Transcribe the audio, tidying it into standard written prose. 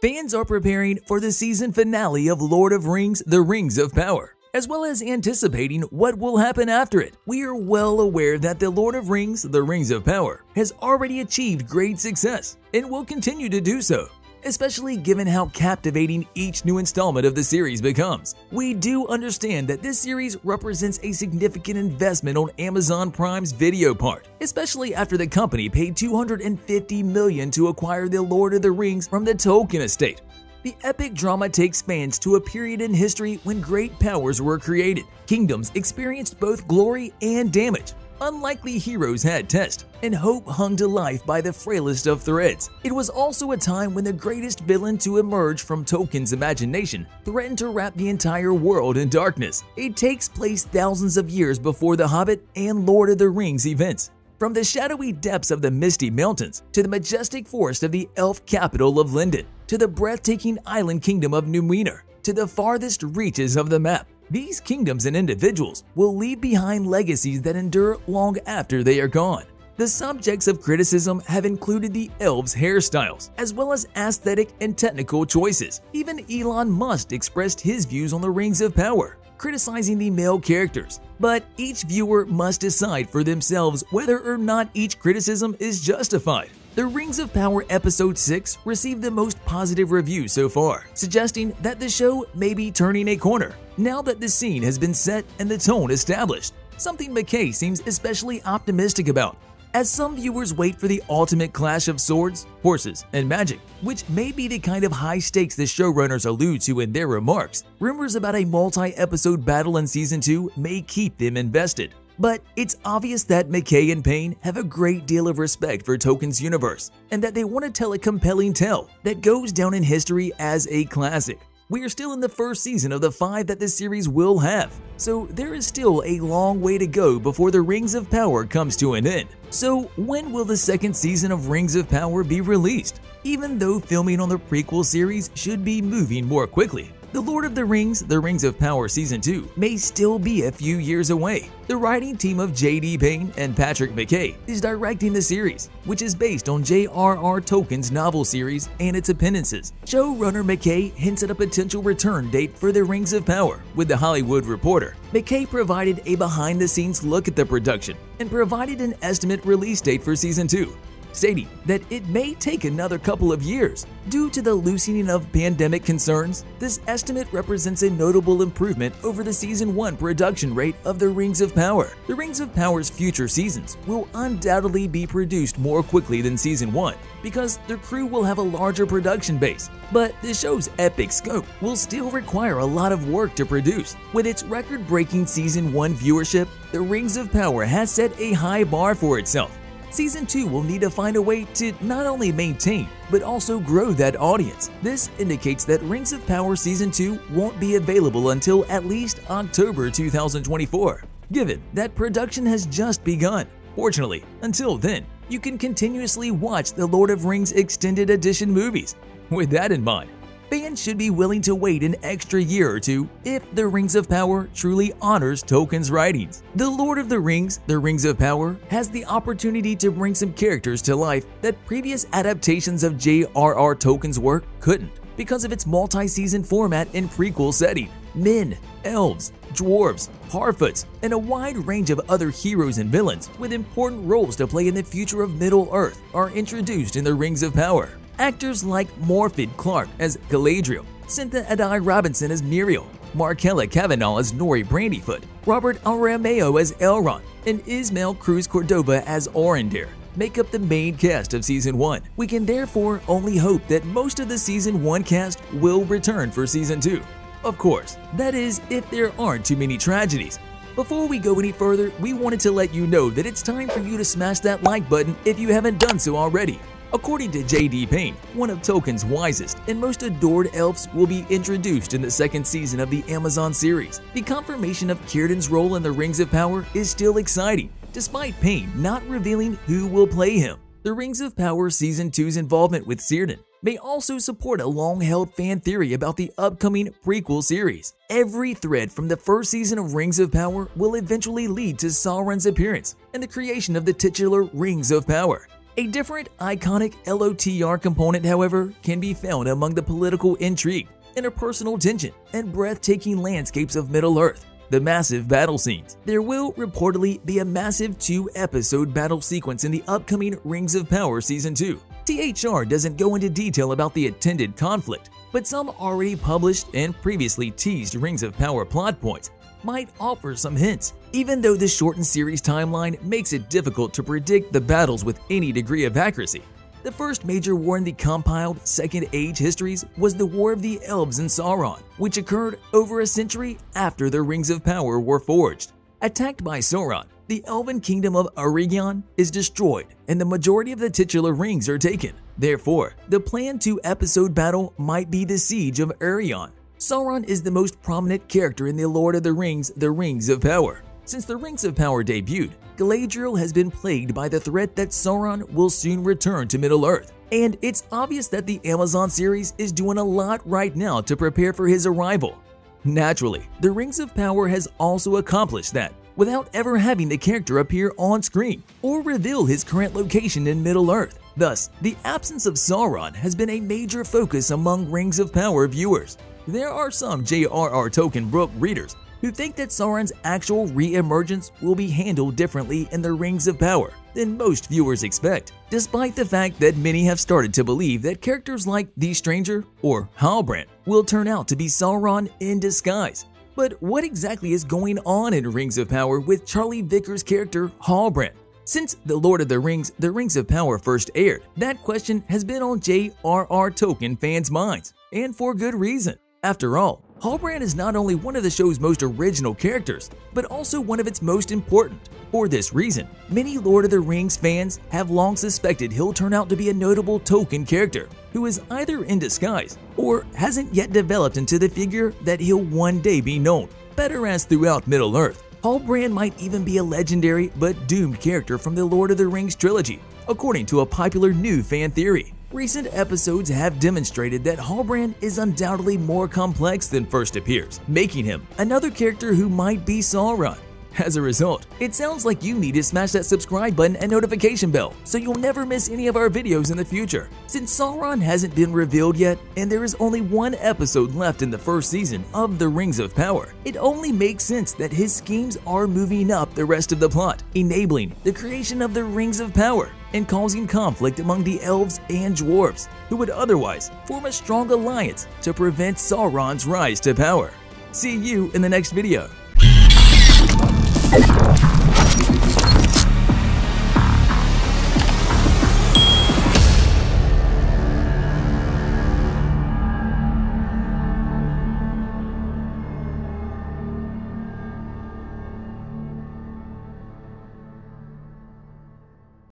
Fans are preparing for the season finale of Lord of Rings: The Rings of Power, as well as anticipating what will happen after it. We are well aware that The Lord of Rings: The Rings of Power has already achieved great success and will continue to do so, especially given how captivating each new installment of the series becomes. We do understand that this series represents a significant investment on Amazon Prime's video part, especially after the company paid $250 million to acquire The Lord of the Rings from the Tolkien estate. The epic drama takes fans to a period in history when great powers were created. Kingdoms experienced both glory and damage. Unlikely heroes had tests, and hope hung to life by the frailest of threads. It was also a time when the greatest villain to emerge from Tolkien's imagination threatened to wrap the entire world in darkness. It takes place thousands of years before The Hobbit and Lord of the Rings events. From the shadowy depths of the Misty Mountains to the majestic forest of the elf capital of Lindon, to the breathtaking island kingdom of Numenor, to the farthest reaches of the map, these kingdoms and individuals will leave behind legacies that endure long after they are gone. The subjects of criticism have included the elves' hairstyles, as well as aesthetic and technical choices. Even Elon Musk expressed his views on the Rings of Power, criticizing the male characters. But each viewer must decide for themselves whether or not each criticism is justified. The Rings of Power Episode 6 received the most positive reviews so far, suggesting that the show may be turning a corner now that the scene has been set and the tone established, something McKay seems especially optimistic about, as some viewers wait for the ultimate clash of swords, horses, and magic, which may be the kind of high stakes the showrunners allude to in their remarks. Rumors about a multi-episode battle in Season 2 may keep them invested. But it's obvious that McKay and Payne have a great deal of respect for Tolkien's universe, and that they want to tell a compelling tale that goes down in history as a classic. We are still in the first season of the 5 that the series will have, so there is still a long way to go before the Rings of Power comes to an end. So when will the second season of Rings of Power be released? Even though filming on the prequel series should be moving more quickly, The Lord of the Rings: The Rings of Power Season 2 may still be a few years away. The writing team of J.D. Payne and Patrick McKay is directing the series, which is based on J.R.R. Tolkien's novel series and its appendices. Showrunner McKay hints at a potential return date for The Rings of Power with The Hollywood Reporter. McKay provided a behind-the-scenes look at the production and provided an estimate release date for Season 2. Stating that it may take another couple of years. Due to the loosening of pandemic concerns, this estimate represents a notable improvement over the Season 1 production rate of The Rings of Power. The Rings of Power's future seasons will undoubtedly be produced more quickly than Season 1 because the crew will have a larger production base, but the show's epic scope will still require a lot of work to produce. With its record-breaking Season 1 viewership, The Rings of Power has set a high bar for itself. Season 2 will need to find a way to not only maintain, but also grow that audience. This indicates that Rings of Power Season 2 won't be available until at least October 2024, given that production has just begun. Fortunately, until then, you can continuously watch the Lord of Rings Extended Edition movies. With that in mind, fans should be willing to wait an extra year or two if The Rings of Power truly honors Tolkien's writings. The Lord of the Rings: The Rings of Power has the opportunity to bring some characters to life that previous adaptations of J.R.R. Tolkien's work couldn't, because of its multi-season format and prequel setting. Men, elves, dwarves, Harfoots, and a wide range of other heroes and villains with important roles to play in the future of Middle-earth are introduced in The Rings of Power. Actors like Morfydd Clark as Galadriel, Cynthia Adai Robinson as Muriel, Markella Cavanaugh as Nori Brandyfoot, Robert Aramayo as Elrond, and Ismael Cruz Cordova as Orindir make up the main cast of Season 1. We can therefore only hope that most of the Season 1 cast will return for Season 2. Of course, that is if there aren't too many tragedies. Before we go any further, we wanted to let you know that it's time for you to smash that like button if you haven't done so already. According to J.D. Payne, one of Tolkien's wisest and most adored elves will be introduced in the second season of the Amazon series. The confirmation of Círdan's role in the Rings of Power is still exciting, despite Payne not revealing who will play him. The Rings of Power Season 2's involvement with Círdan may also support a long-held fan theory about the upcoming prequel series. Every thread from the first season of Rings of Power will eventually lead to Sauron's appearance and the creation of the titular Rings of Power. A different, iconic LOTR component, however, can be found among the political intrigue, interpersonal tension, and breathtaking landscapes of Middle-earth, the massive battle scenes. There will reportedly be a massive 2-episode battle sequence in the upcoming Rings of Power Season 2. THR doesn't go into detail about the intended conflict, but some already published and previously teased Rings of Power plot points might offer some hints. Even though the shortened series timeline makes it difficult to predict the battles with any degree of accuracy, the first major war in the compiled Second Age histories was the War of the Elves and Sauron, which occurred over a century after the Rings of Power were forged. Attacked by Sauron, the Elven kingdom of Eregion is destroyed and the majority of the titular rings are taken. Therefore, the planned 2-episode battle might be the Siege of Eregion. Sauron is the most prominent character in the Lord of the Rings of Power. Since the Rings of Power debuted, Galadriel has been plagued by the threat that Sauron will soon return to Middle-earth, and it's obvious that the Amazon series is doing a lot right now to prepare for his arrival. Naturally, the Rings of Power has also accomplished that without ever having the character appear on screen or reveal his current location in Middle-earth. Thus, the absence of Sauron has been a major focus among Rings of Power viewers. There are some J.R.R. Tolkien book readers who think that Sauron's actual re-emergence will be handled differently in the Rings of Power than most viewers expect, despite the fact that many have started to believe that characters like the Stranger or Halbrand will turn out to be Sauron in disguise. But what exactly is going on in Rings of Power with Charlie Vickers' character Halbrand? Since The Lord of the Rings of Power first aired, that question has been on J.R.R. Tolkien fans' minds, and for good reason. After all, Halbrand is not only one of the show's most original characters, but also one of its most important. For this reason, many Lord of the Rings fans have long suspected he'll turn out to be a notable Tolkien character who is either in disguise or hasn't yet developed into the figure that he'll one day be known better as throughout Middle-earth. Halbrand might even be a legendary but doomed character from the Lord of the Rings trilogy, according to a popular new fan theory. Recent episodes have demonstrated that Halbrand is undoubtedly more complex than first appears, making him another character who might be Sauron. As a result, it sounds like you need to smash that subscribe button and notification bell so you'll never miss any of our videos in the future. Since Sauron hasn't been revealed yet, and there is only 1 episode left in the first season of The Rings of Power, it only makes sense that his schemes are moving up the rest of the plot, enabling the creation of the Rings of Power and causing conflict among the elves and dwarves, who would otherwise form a strong alliance to prevent Sauron's rise to power. See you in the next video.